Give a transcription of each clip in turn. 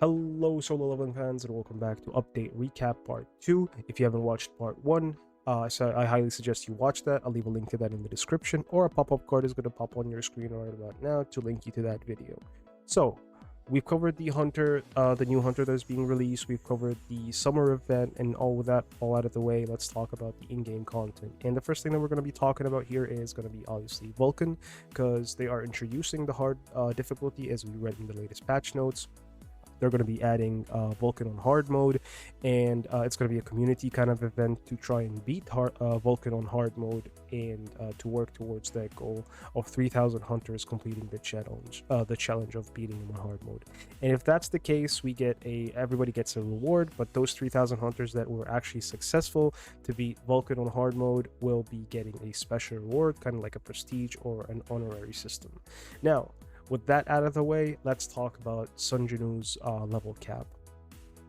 Hello, Solo Leveling fans, and welcome back to Update Recap Part 2. If you haven't watched Part 1, so I highly suggest you watch that. I'll leave a link to that in the description, or a pop-up card is going to pop on your screen right about now to link you to that video. So, we've covered the hunter, the new hunter that's being released. We've covered the summer event, and all of that all out of the way. Let's talk about the in-game content. And the first thing that we're going to be talking about here is going to be obviously Vulcan, because they are introducing the hard difficulty as we read in the latest patch notes. They're going to be adding Vulcan on hard mode, and it's going to be a community kind of event to try and beat Vulcan on hard mode, and to work towards that goal of 3,000 hunters completing the challenge of beating him on hard mode. And if that's the case, everybody gets a reward, but those 3,000 hunters that were actually successful to beat Vulcan on hard mode will be getting a special reward, kind of like a prestige or an honorary system. Now, with that out of the way, let's talk about Sung Jinwoo's level cap.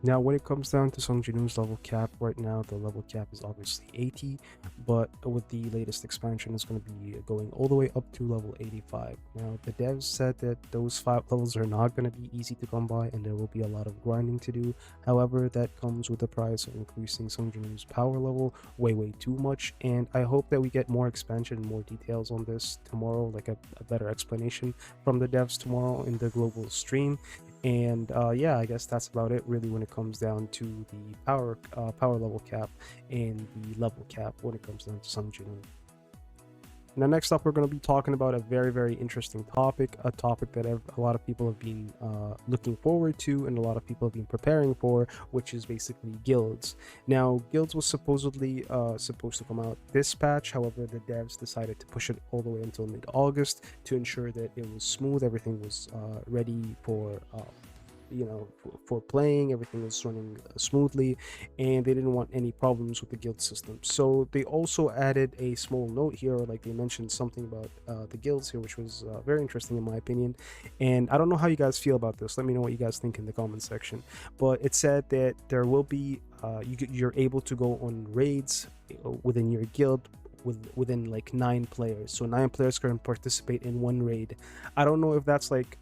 Now, when it comes down to Sung Jinwoo's level cap, right now the level cap is obviously 80, but with the latest expansion, it's going to be going all the way up to level 85. Now, the devs said that those 5 levels are not going to be easy to come by, and there will be a lot of grinding to do. However, that comes with the price of increasing Sung Jinwoo's power level way too much, and I hope that we get more expansion and more details on this tomorrow, like a better explanation from the devs tomorrow in the global stream. And yeah, I guess that's about it really when it comes down to the power level cap and the level cap when it comes down to Sung Jinwoo. Now, next up, we're going to be talking about a very interesting topic, a topic that a lot of people have been looking forward to and a lot of people have been preparing for, which is basically guilds. Now, guilds was supposedly supposed to come out this patch. However, the devs decided to push it all the way until mid-August to ensure that it was smooth, everything was ready for for playing, everything was running smoothly, and they didn't want any problems with the guild system. So they also added a small note here, or like they mentioned something about the guilds here, which was very interesting in my opinion. And I don't know how you guys feel about this. Let me know what you guys think in the comment section. But it said that there will be you're able to go on raids within your guild within like 9 players. So 9 players can participate in one raid. I don't know if that's like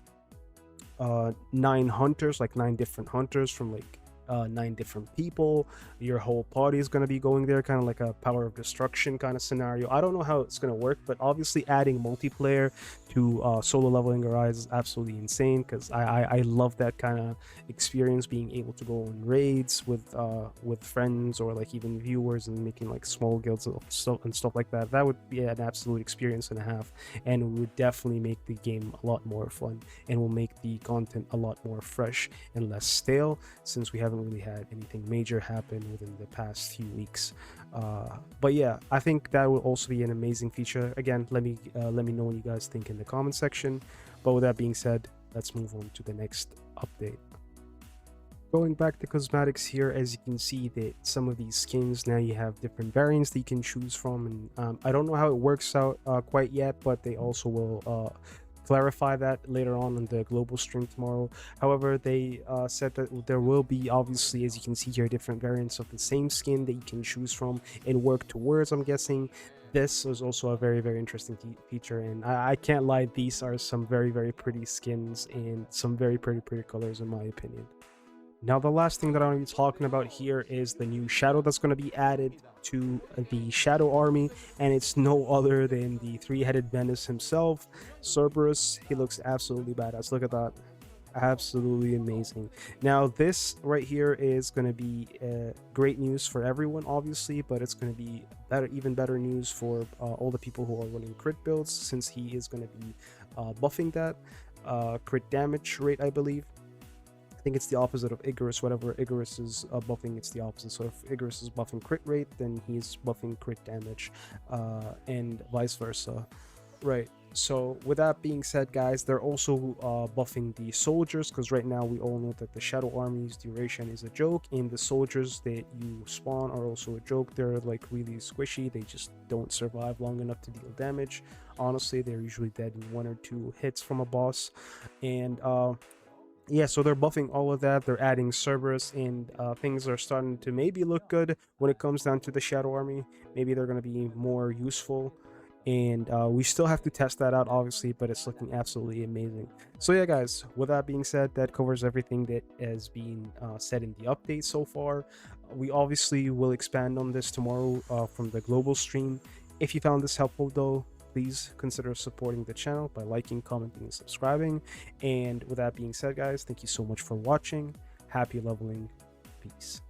9 hunters, like 9 different hunters from like 9 different people. Your whole party is going to be going there, kind of like a power of destruction kind of scenario. I don't know how it's going to work, but obviously adding multiplayer to solo leveling Arise is absolutely insane, because I love that kind of experience, being able to go on raids with friends or like even viewers and making like small guilds and stuff like that. That would be an absolute experience and a half, and it would definitely make the game a lot more fun, and will make the content a lot more fresh and less stale, since we haven't really had anything major happen within the past few weeks. But yeah, I think that will also be an amazing feature. Again, let me know what you guys think in the comment section. But with that being said, let's move on to the next update. Going back to cosmetics here, as you can see that some of these skins now you have different variants that you can choose from, and I don't know how it works out quite yet, but they also will clarify that later on the global stream tomorrow. However, they said that there will be, obviously, as you can see here, different variants of the same skin that you can choose from and work towards. I'm guessing this is also a very interesting feature, and I can't lie, these are some very pretty skins and some very pretty colors in my opinion. Now, the last thing that I'm going to be talking about here is the new shadow that's going to be added to the Shadow Army, and it's no other than the 3-headed menace himself, Cerberus. He looks absolutely badass. Look at that. Absolutely amazing. Now, this right here is going to be great news for everyone, obviously, but it's going to be even better news for all the people who are running crit builds, since he is going to be buffing that crit damage rate, I believe. I think it's the opposite of Icarus. Whatever Icarus is buffing, it's the opposite. So if Icarus is buffing crit rate, then he's buffing crit damage, and vice versa. Right. So with that being said, guys, they're also buffing the soldiers, because right now we all know that the Shadow Army's duration is a joke, and the soldiers that you spawn are also a joke. They're like really squishy. They just don't survive long enough to deal damage. Honestly, they're usually dead in 1 or 2 hits from a boss. And yeah, so they're buffing all of that. They're adding Cerberus, and things are starting to maybe look good when it comes down to the Shadow Army. Maybe they're going to be more useful and we still have to test that out, obviously, but it's looking absolutely amazing. So yeah, guys, with that being said, that covers everything that has been said in the update so far. We obviously will expand on this tomorrow from the global stream. If you found this helpful though, please consider supporting the channel by liking, commenting, and subscribing. And with that being said, guys, thank you so much for watching. Happy leveling. Peace.